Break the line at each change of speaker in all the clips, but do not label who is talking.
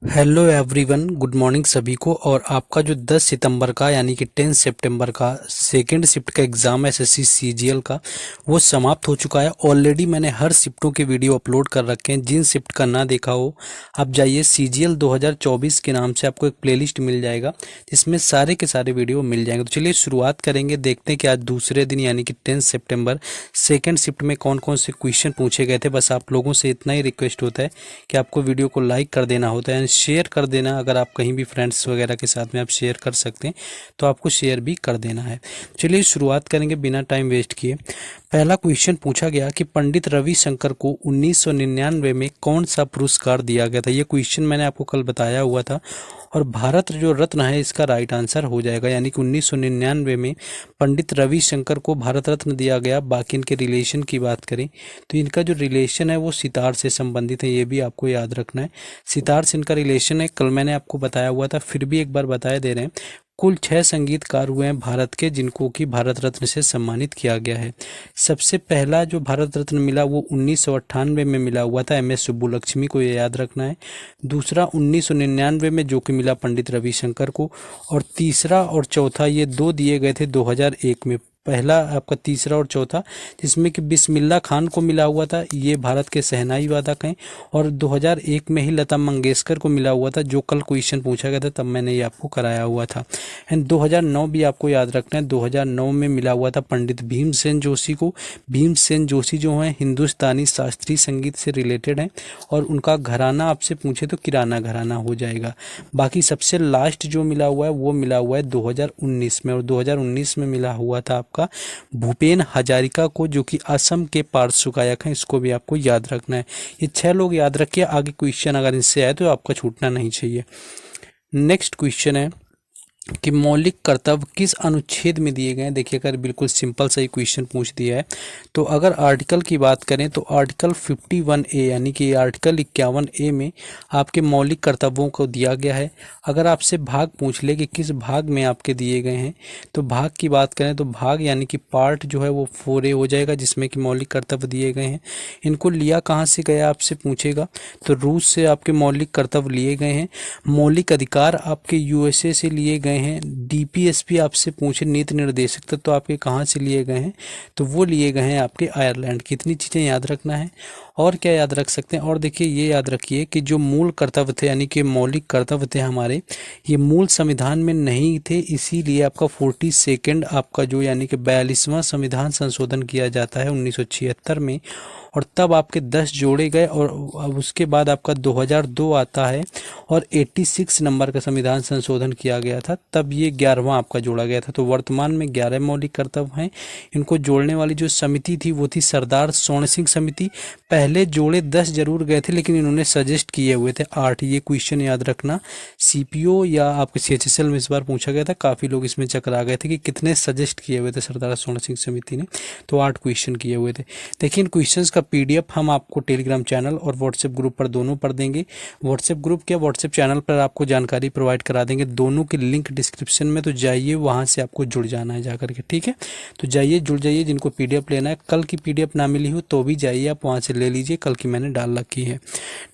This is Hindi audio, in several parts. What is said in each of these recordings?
हेलो एवरीवन, गुड मॉर्निंग सभी को। और आपका जो 10 सितंबर का यानी कि 10 सितंबर का सेकंड शिफ्ट का एग्ज़ाम एसएससी सीजीएल का वो समाप्त हो चुका है। ऑलरेडी मैंने हर शिफ्टों के वीडियो अपलोड कर रखे हैं। जिन शिफ्ट का ना देखा हो आप जाइए, सीजीएल 2024 के नाम से आपको एक प्लेलिस्ट मिल जाएगा जिसमें सारे के सारे वीडियो मिल जाएंगे। तो चलिए शुरुआत करेंगे, देखते हैं कि आज दूसरे दिन यानी कि 10 सितंबर सेकेंड शिफ्ट में कौन कौन से क्वेश्चन पूछे गए थे। बस आप लोगों से इतना ही रिक्वेस्ट होता है कि आपको वीडियो को लाइक कर देना होता है, शेयर कर देना। अगर आप कहीं भी फ्रेंड्स वगैरह के साथ में आप शेयर कर सकते हैं तो आपको शेयर भी कर देना है। चलिए शुरुआत करेंगे बिना टाइम वेस्ट किए। पहला क्वेश्चन पूछा गया कि पंडित रविशंकर को 1999 में कौन सा पुरस्कार दिया गया था। ये क्वेश्चन मैंने आपको कल बताया हुआ था। और भारत जो रत्न है इसका राइट आंसर हो जाएगा, यानी कि 1999 में पंडित रविशंकर को भारत रत्न दिया गया। बाकी इनके रिलेशन की बात करें तो इनका जो रिलेशन है वो सितार से संबंधित है, ये भी आपको याद रखना है। सितार से इनका रिलेशन है, कल मैंने आपको बताया हुआ था, फिर भी एक बार बताया दे रहे हैं। कुल 6 संगीतकार हुए हैं भारत के जिनको कि भारत रत्न से सम्मानित किया गया है। सबसे पहला जो भारत रत्न मिला वो 1998 में मिला हुआ था एम एस सुब्बुलक्ष्मी को, ये याद रखना है। दूसरा 1999 में जो कि मिला पंडित रविशंकर को। और तीसरा और चौथा ये दो दिए गए थे 2001 में। पहला आपका तीसरा और चौथा जिसमें कि बिस्मिल्लाह खान को मिला हुआ था, ये भारत के शहनाई वादक हैं। और 2001 में ही लता मंगेशकर को मिला हुआ था, जो कल क्वेश्चन पूछा गया था तब मैंने ये आपको कराया हुआ था। एंड 2009 भी आपको याद रखना है, 2009 में मिला हुआ था पंडित भीमसेन जोशी को। भीमसेन जोशी जो हैं हिंदुस्तानी शास्त्रीय संगीत से रिलेटेड हैं और उनका घराना आपसे पूछे तो किराना घराना हो जाएगा। बाकी सबसे लास्ट जो मिला हुआ है वो मिला हुआ है 2019 में, और 2019 में मिला हुआ था आपका भूपेन हजारिका को, जो कि असम के पार्श्व गायक हैं। इसको भी आपको याद रखना है। ये 6 लोग याद रखिए, आगे क्वेश्चन अगर इनसे आए तो आपका छूटना नहीं चाहिए। नेक्स्ट क्वेश्चन है कि मौलिक कर्तव्य किस अनुच्छेद में दिए गए हैं। देखिए, अगर बिल्कुल सिंपल सा ही क्वेश्चन पूछ दिया है तो अगर आर्टिकल की बात करें तो आर्टिकल 51A यानी कि आर्टिकल 51A में आपके मौलिक कर्तव्यों को दिया गया है। अगर आपसे भाग पूछ ले कि किस भाग में आपके दिए गए हैं तो भाग की बात करें तो भाग यानी कि पार्ट जो है वो 4A हो जाएगा जिसमें कि मौलिक कर्तव्य दिए गए हैं। इनको लिया कहाँ से गया आपसे पूछेगा तो रूस से आपके मौलिक कर्तव्य लिए गए हैं। मौलिक अधिकार आपके यूएसए से लिए गए हैं। डीपीएसपी आपसे पूछे नीति निर्देशक तत्व तो आपके कहाँ से लिए गए हैं तो वो लिए गए हैं आपके आयरलैंड। कितनी चीज़ें याद रखना है और क्या याद रख सकते हैं। और देखिए ये याद रखिए कि जो मूल कर्तव्य थे यानी कि मौलिक कर्तव्य थे हमारे, ये मूल संविधान में नहीं थे, इसीलिए आपका 42nd आपका जो यानी कि 42वां संविधान संशोधन किया जाता है 1976 में। और तब आपके 10 जोड़े गए और अब उसके बाद आपका 2002 आता है और 86 नंबर का संविधान संशोधन किया गया था, तब ये 11वां आपका जोड़ा गया था। तो वर्तमान में 11 मौलिक कर्तव्य हैं। इनको जोड़ने वाली जो समिति थी वो थी सरदार स्वर्ण सिंह समिति। पहले जोड़े 10 जरूर गए थे लेकिन इन्होंने सजेस्ट किए हुए थे 8। ये क्वेश्चन याद रखना, सीपीओ या आपके सीएचएसएल में इस बार पूछा गया था। काफ़ी लोग इसमें चकरा गए थे कि कितने सजेस्ट किए हुए थे सरदार स्वर्ण सिंह समिति ने, तो 8 क्वेश्चन किए हुए थे। देखिए इन क्वेश्चंस का पीडीएफ हम आपको टेलीग्राम चैनल और व्हाट्सएप ग्रुप पर दोनों पर देंगे। व्हाट्सएप ग्रुप क्या व्हाट्सएप चैनल पर आपको जानकारी प्रोवाइड करा देंगे, दोनों की लिंक डिस्क्रिप्शन में, तो जाइए वहां से आपको जुड़ जाना है जाकर के, ठीक है। तो जाइए जुड़ जाइए, जिनको पीडीएफ लेना है, कल की पीडीएफ ना मिली हो तो भी जाइए आप वहां से ले लीजिए, कल की मैंने डाल रखी है।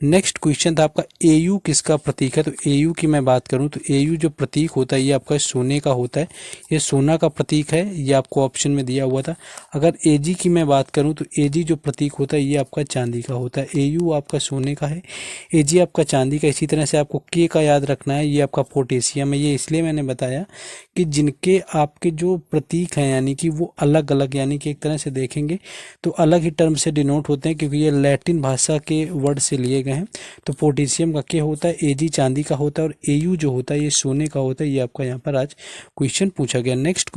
नेक्स्ट क्वेश्चन था आपका एयू किसका प्रतीक है। तो एयू की मैं बात करूं तो एयू जो प्रतीक होता है ये आपका सोने का होता है, ये सोना का प्रतीक है, ये आपको ऑप्शन में दिया हुआ था। अगर एजी की मैं बात करूं तो एजी जो प्रतीक होता है ये आपका चांदी का होता है। एयू आपका सोने का है, एजी आपका चांदी का। इसी तरह से आपको के का याद रखना है, ये आपका पोटेशियम है। ये इसलिए मैंने बताया कि जिनके आपके जो प्रतीक हैं यानी कि वो अलग अलग यानी कि एक तरह से देखेंगे तो अलग ही टर्म से डिनोट होते हैं, क्योंकि ये लैटिन भाषा के वर्ड से लिए गए हैं। तो पोटेशियम का के होता है, एजी चांदी का होता है और एयू जो होता है ये सोने का होता है। ये आपका यहाँ पर आज क्वेश्चन पूछा गया। नेक्स्ट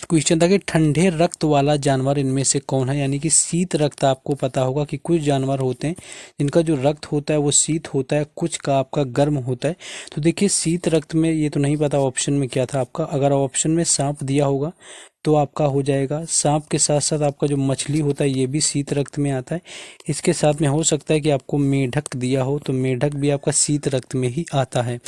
क्वेश्चन था कि ठंडे रक्त वाला जानवर इनमें से कौन है। यानी कि शीत रक्त, आपको पता होगा कि कुछ जानवर होते हैं जिनका जो रक्त होता है वो शीत होता है, कुछ का आपका गर्म होता है। तो देखिए शीत रक्त में ये तो नहीं पता ऑप्शन में क्या था आपका, अगर ऑप्शन में सांप दिया होगा तो आपका हो जाएगा। सांप के साथ साथ आपका जो मछली होता है ये भी शीत रक्त में आता है। इसके साथ में हो सकता है कि आपको मेढक दिया हो, तो मेढक भी आपका शीत रक्त में ही आता है।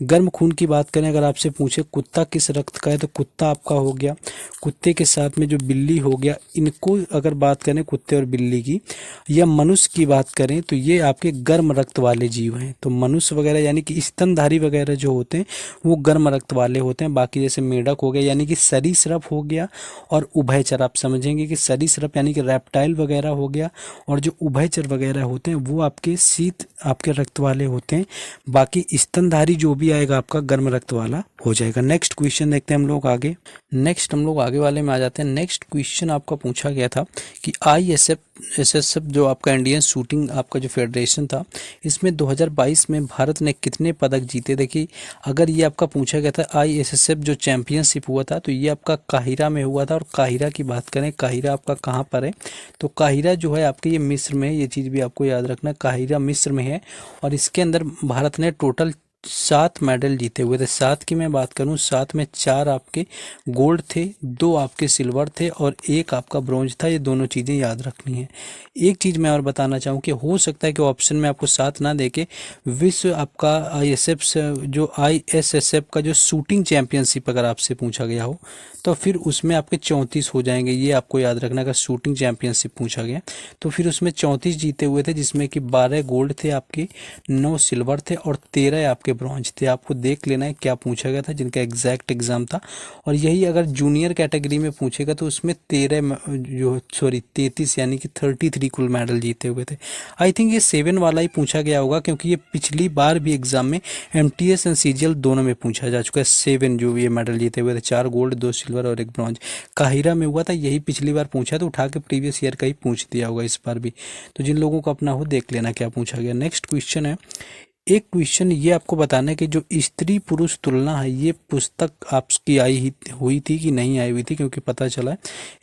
गर्म खून की बात करें, अगर आपसे पूछे कुत्ता किस रक्त का है, तो कुत्ता आपका हो गया। कुत्ते के साथ में जो बिल्ली हो गया, इनको अगर बात करें कुत्ते और बिल्ली की, या मनुष्य की बात करें तो ये आपके गर्म रक्त वाले जीव हैं। तो मनुष्य वगैरह यानी कि स्तनधारी वगैरह जो होते हैं वो गर्म रक्त वाले होते हैं। बाकी जैसे मेढक हो गया यानी कि सरीसृप हो गया, और उभयचर आप समझेंगे कि सरीसृप यानी कि रेप्टाइल वगैरह हो गया, और जो उभयचर वगैरह होते हैं वो आपके शीत आपके रक्त वाले होते हैं। बाकी स्तनधारी जो भी आएगा आपका गर्म रक्त वाला हो जाएगा। नेक्स्ट क्वेश्चन देखते हैं हम लोग आगे। नेक्स्ट हम लोग आगे वाले में आ जाते हैं। नेक्स्ट क्वेश्चन आपका पूछा गया था कि ISSF जो आपका इंडियन शूटिंग आपका जो फेडरेशन था, इसमें 2022 में भारत ने कितने पदक जीते। देखिए अगर ये आपका पूछा गया था ISSF जो चैंपियनशिप हुआ था, तो ये आपका काहिरा में हुआ था। और काहिरा की बात करें, काहिरा आपका कहाँ पर है, तो काहिरा जो है आपके ये मिस्र में है। ये चीज़ भी आपको याद रखना, काहिरा मिस्र में है। और इसके अंदर भारत ने टोटल 7 मेडल जीते हुए थे। 7 की मैं बात करूं, 7 में 4 आपके गोल्ड थे, 2 आपके सिल्वर थे और 1 आपका ब्रॉन्ज था। ये दोनों चीज़ें याद रखनी है। एक चीज़ मैं और बताना चाहूँ कि हो सकता है कि ऑप्शन में आपको 7 ना देके विश्व आपका ISSF का जो शूटिंग चैंपियनशिप अगर आपसे पूछा गया हो, तो फिर उसमें आपके 34 हो जाएंगे। ये आपको याद रखना, अगर शूटिंग चैंपियनशिप पूछा गया तो फिर उसमें 34 जीते हुए थे, जिसमें कि 12 गोल्ड थे आपके, 9 सिल्वर थे और 13 आपके ब्रॉन्ज थे। आपको देख लेना है क्या पूछा गया था, जिनका एग्जैक्ट एग्जाम था। और यही अगर जूनियर कैटेगरी में पूछेगा तो उसमें 33 यानी कि 33 कुल मेडल जीते हुए थे। आई थिंक ये 7 वाला ही पूछा गया होगा, क्योंकि ये पिछली बार भी एग्जाम में MTS एंड CGL दोनों में पूछा जा चुका है। 7 जो ये मेडल जीते हुए थे, 4 गोल्ड, 2 सिल्वर और 1 ब्रॉन्ज। काहिरा में हुआ था, यही पिछली बार पूछा, तो उठा के प्रीवियस ईयर का ही पूछ दिया होगा इस बार भी। तो जिन लोगों को अपना हो देख लेना क्या पूछा गया। नेक्स्ट क्वेश्चन है, एक क्वेश्चन ये आपको बताना है कि जो स्त्री पुरुष तुलना है, ये पुस्तक आपकी हुई थी कि नहीं आई हुई थी, क्योंकि पता चला है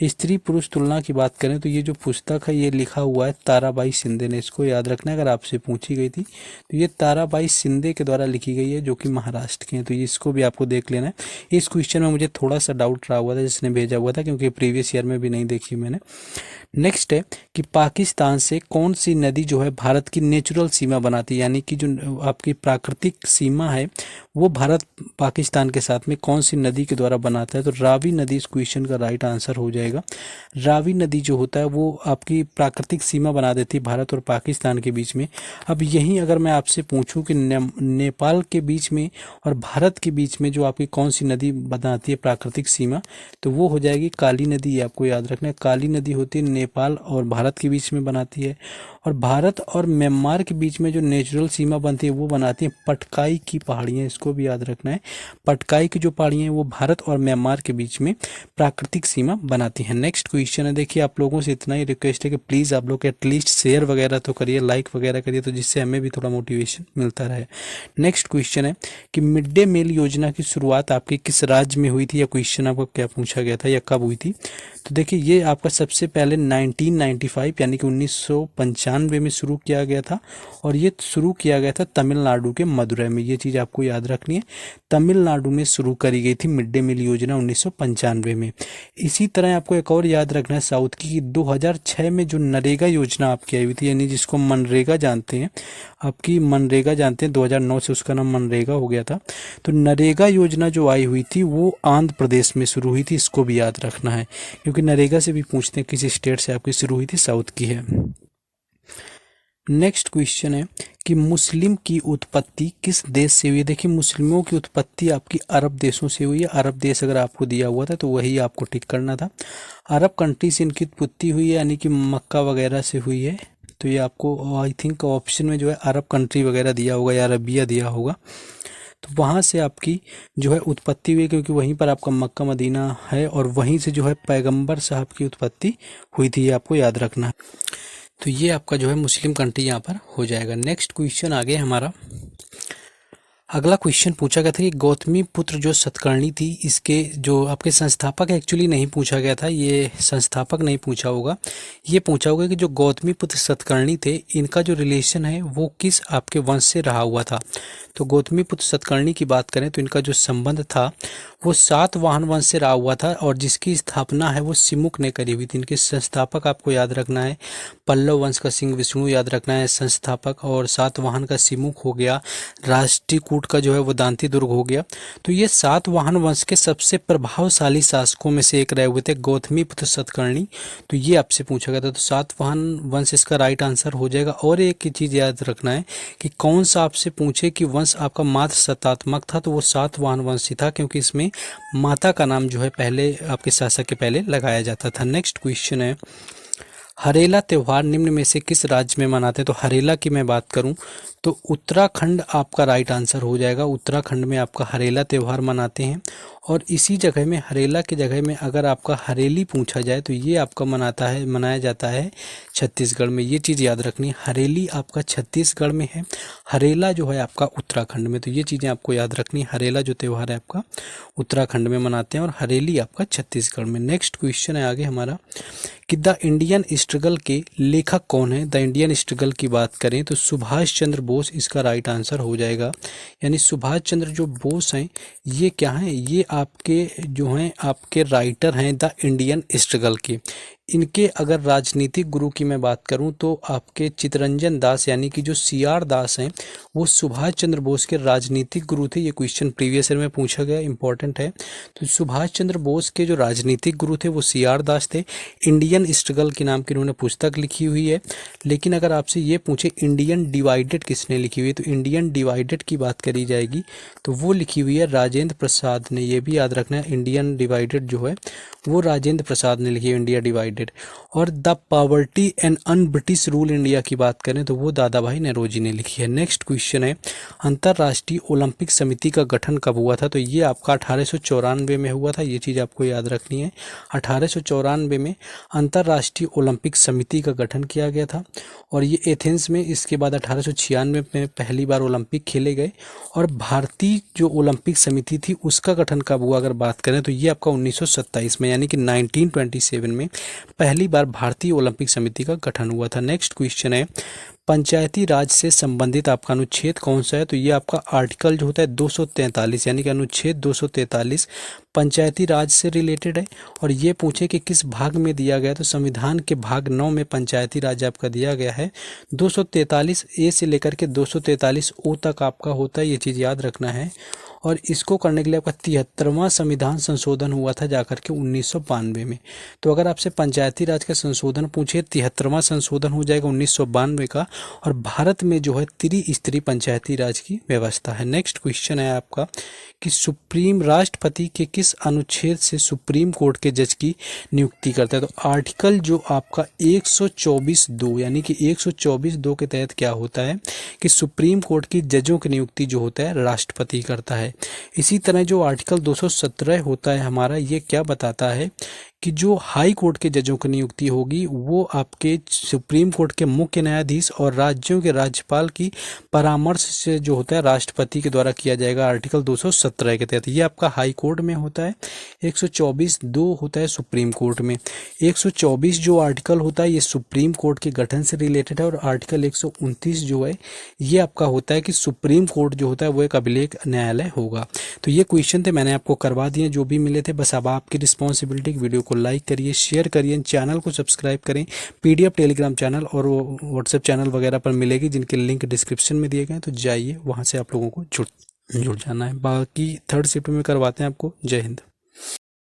स्त्री पुरुष तुलना की बात करें तो ये जो पुस्तक है ये लिखा हुआ है ताराबाई शिंदे ने। इसको याद रखना है, अगर आपसे पूछी गई थी तो ये ताराबाई शिंदे के द्वारा लिखी गई है, जो कि महाराष्ट्र के हैं। तो इसको भी आपको देख लेना है। इस क्वेश्चन में मुझे थोड़ा सा डाउट रहा हुआ था जिसने भेजा हुआ था, क्योंकि प्रीवियस ईयर में भी नहीं देखी मैंने। नेक्स्ट है कि पाकिस्तान से कौन सी नदी जो है भारत की नेचुरल सीमा बनाती है, यानी कि जो आपकी प्राकृतिक सीमा है वो भारत पाकिस्तान के साथ में कौन सी नदी के द्वारा बनाता है। तो रावी नदी इस क्वेश्चन का राइट आंसर हो जाएगा। रावी नदी जो होता है वो आपकी प्राकृतिक सीमा बना देती है भारत और पाकिस्तान के बीच में। अब यहीं अगर मैं आपसे पूछूं कि नेपाल के बीच में और भारत के बीच में जो आपकी कौन सी नदी बनाती है प्राकृतिक सीमा, तो वो हो जाएगी काली नदी। आपको याद रखना है, काली नदी होती है नेपाल और भारत के बीच में बनाती है। और भारत और म्यांमार के बीच में जो नेचुरल सीमा बनती है वो बनाती है पटकाई की पहाड़ियाँ। इसको भी याद रखना है, पटकाई की जो पहाड़ियाँ हैं वो भारत और म्यांमार के बीच में प्राकृतिक सीमा बनाती हैं। नेक्स्ट क्वेश्चन है, देखिए आप लोगों से इतना ही रिक्वेस्ट है कि प्लीज़ आप लोग एटलीस्ट शेयर वगैरह तो करिए, लाइक वगैरह करिए, तो जिससे हमें भी थोड़ा मोटिवेशन मिलता रहे। नेक्स्ट क्वेश्चन है कि मिड डे मील योजना की शुरुआत आपके किस राज्य में हुई थी, या क्वेश्चन आपको क्या पूछा गया था या कब हुई थी। तो देखिए ये आपका सबसे पहले 1995 यानी कि 1995 में शुरू किया गया था, और ये शुरू किया गया था तमिलनाडु के मदुरई में। ये चीज़ आपको याद रखनी है, तमिलनाडु में शुरू करी गई थी मिड डे मील योजना 1995 में। इसी तरह आपको एक और याद रखना है साउथ की, 2006 में जो नरेगा योजना आपकी आई हुई थी, यानी जिसको मनरेगा जानते हैं, आपकी मनरेगा जानते हैं, 2009 से उसका नाम मनरेगा हो गया था। तो नरेगा योजना जो आई हुई थी वो आंध्र प्रदेश में शुरू हुई थी। इसको भी याद रखना है, क्योंकि नरेगा से भी पूछते हैं किसी स्टेट से आपकी शुरू हुई थी, साउथ की है। नेक्स्ट क्वेश्चन है कि मुस्लिम की उत्पत्ति किस देश से हुई है। देखिए मुस्लिमों की उत्पत्ति आपकी अरब देशों से हुई है। अरब देश अगर आपको दिया हुआ था तो वही आपको टिक करना था। अरब कंट्री से इनकी उत्पत्ति हुई है, यानी कि मक्का वगैरह से हुई है। तो ये आपको आई थिंक ऑप्शन में जो है अरब कंट्री वगैरह दिया होगा या अरबिया दिया होगा, तो वहाँ से आपकी जो है उत्पत्ति हुई, क्योंकि वहीं पर आपका मक्का मदीना है और वहीं से जो है पैगंबर साहब की उत्पत्ति हुई थी। ये आपको याद रखना है। तो ये आपका जो है मुस्लिम कंट्री यहाँ पर हो जाएगा। नेक्स्ट क्वेश्चन आगे हमारा, अगला क्वेश्चन पूछा गया था कि गौतमी पुत्र जो सतकर्णी थी, इसके जो आपके संस्थापक एक्चुअली नहीं पूछा गया था, ये संस्थापक नहीं पूछा होगा, ये पूछा होगा कि जो गौतमी पुत्र सतकर्णी थे इनका जो रिलेशन है वो किस आपके वंश से रहा हुआ था। तो गौतमी पुत्र सतकर्णी की बात करें तो इनका जो संबंध था वो सातवाहन वंश से रहा हुआ था और जिसकी स्थापना है वो सिमुक ने करी हुई थी। इनके संस्थापक आपको याद रखना है, पल्लव वंश का सिंह विष्णु याद रखना है संस्थापक, और सातवाहन का सिमुक हो गया, राष्ट्रकूट का जो है वो दांती दुर्ग हो गया। तो ये सातवाहन वंश के सबसे प्रभावशाली शासकों में से एक रहे हुए थे गौतमी पुत्र सतकर्णी। तो ये आपसे पूछा गया था, तो सातवाहन वंश इसका राइट आंसर हो जाएगा। और एक चीज याद रखना है कि कौन सा आपसे पूछे कि वंश आपका मात्र सत्तात्मक था, तो वो सातवाहन वंश ही था, क्योंकि इसमें माता का नाम जो है पहले आपके शासक के पहले लगाया जाता था। नेक्स्ट क्वेश्चन है, हरेला त्यौहार निम्न में से किस राज्य में मनाते हैं। तो हरेला की मैं बात करूं तो उत्तराखंड आपका राइट आंसर हो जाएगा। उत्तराखंड में आपका हरेला त्यौहार मनाते हैं। और इसी जगह में, हरेला की जगह में अगर आपका हरेली पूछा जाए तो ये आपका मनाया जाता है छत्तीसगढ़ में। ये चीज़ याद रखनी है, हरेली आपका छत्तीसगढ़ में है, हरेला जो है आपका उत्तराखंड में। तो ये चीज़ें आपको याद रखनी है, हरेला जो त्यौहार है आपका उत्तराखंड में मनाते हैं और हरेली आपका छत्तीसगढ़ में। नेक्स्ट क्वेश्चन है आगे हमारा कि द इंडियन स्ट्रगल के लेखक कौन है। द इंडियन स्ट्रगल की बात करें तो सुभाष चंद्र बोस इसका राइट आंसर हो जाएगा। यानी सुभाष चंद्र जो बोस हैं ये क्या हैं, ये आपके जो हैं आपके राइटर हैं द इंडियन स्ट्रगल के। इनके अगर राजनीतिक गुरु की मैं बात करूं तो आपके चितरंजन दास यानी कि जो सीआर दास हैं वो सुभाष चंद्र बोस के राजनीतिक गुरु थे। ये क्वेश्चन प्रीवियस ईयर में पूछा गया, इंपॉर्टेंट है। तो सुभाष चंद्र बोस के जो राजनीतिक गुरु थे वो सीआर दास थे। इंडियन स्ट्रगल के नाम की उन्होंने पुस्तक लिखी हुई है। लेकिन अगर आपसे ये पूछे इंडियन डिवाइडेड किसने लिखी हुई है, तो इंडियन डिवाइडेड की बात करी जाएगी तो वो लिखी हुई है राजेंद्र प्रसाद ने। ये भी याद रखना है, इंडियन डिवाइडेड जो है वो राजेंद्र प्रसाद ने लिखी है, इंडिया डिवाइडेड। और the poverty and un British rule India की बात करें तो वो दादा भाई नौरोजी ने लिखी है। नेक्स्ट क्वेश्चन है, अंतर्राष्ट्रीय ओलंपिक समिति का गठन कब हुआ था। तो ये आपका 1894 में हुआ था। ये चीज़ आपको याद रखनी है, 1894 में अंतर्राष्ट्रीय ओलंपिक समिति का गठन किया गया था और ये एथेंस में। इसके बाद 1896 में पहली बार ओलंपिक खेले गए। और भारतीय जो ओलंपिक समिति थी उसका गठन कब हुआ अगर बात करें तो ये आपका 1927 में यानी कि 1927 में पहली बार भारतीय ओलंपिक समिति का गठन हुआ था। नेक्स्ट क्वेश्चन है, पंचायती राज से संबंधित आपका अनुच्छेद कौन सा है। तो ये आपका आर्टिकल जो होता है 243 यानी कि अनुच्छेद 243 पंचायती राज से रिलेटेड है। और ये पूछे कि किस भाग में दिया गया, तो संविधान के भाग 9 में पंचायती राज आपका दिया गया है। 243 ए से लेकर के 243 ओ तक आपका होता है, ये चीज़ याद रखना है। और इसको करने के लिए आपका 73वां संविधान संशोधन हुआ था जाकर के 1992 में। तो अगर आपसे पंचायती राज का संशोधन पूछे 73वां संशोधन हो जाएगा 1992 का। और भारत में जो है त्रिस्तरीय पंचायती राज की व्यवस्था है। नेक्स्ट क्वेश्चन है आपका कि सुप्रीम राष्ट्रपति के किस अनुच्छेद से सुप्रीम कोर्ट के जज की नियुक्ति करता है। तो आर्टिकल जो आपका 124(2) यानी कि 124(2) के तहत क्या होता है कि सुप्रीम कोर्ट की जजों की नियुक्ति जो होता है राष्ट्रपति करता है। इसी तरह जो आर्टिकल 217 होता है हमारा, ये क्या बताता है कि जो हाई कोर्ट के जजों की नियुक्ति होगी वो आपके सुप्रीम कोर्ट के मुख्य न्यायाधीश और राज्यों के राज्यपाल की परामर्श से जो होता है राष्ट्रपति के द्वारा किया जाएगा आर्टिकल 217 के तहत। ये आपका हाई कोर्ट में होता है। 124(2) होता है सुप्रीम कोर्ट में। 124 जो आर्टिकल होता है ये सुप्रीम कोर्ट के गठन से रिलेटेड है। और आर्टिकल 129 जो है ये आपका होता है कि सुप्रीम कोर्ट जो होता है वो एक अभिलेख न्यायालय होगा। तो ये क्वेश्चन थे, मैंने आपको करवा दिए जो भी मिले थे। बस अब आपकी रिस्पॉन्सिबिलिटी, वीडियो को लाइक करिए, शेयर करिए, चैनल को सब्सक्राइब करें। पीडीएफ टेलीग्राम चैनल और व्हाट्सएप चैनल वगैरह पर मिलेगी जिनके लिंक डिस्क्रिप्शन में दिए गए हैं, तो जाइए वहाँ से आप लोगों को जुड़ जाना है। बाकी थर्ड शिफ्ट में करवाते हैं आपको। जय हिंद।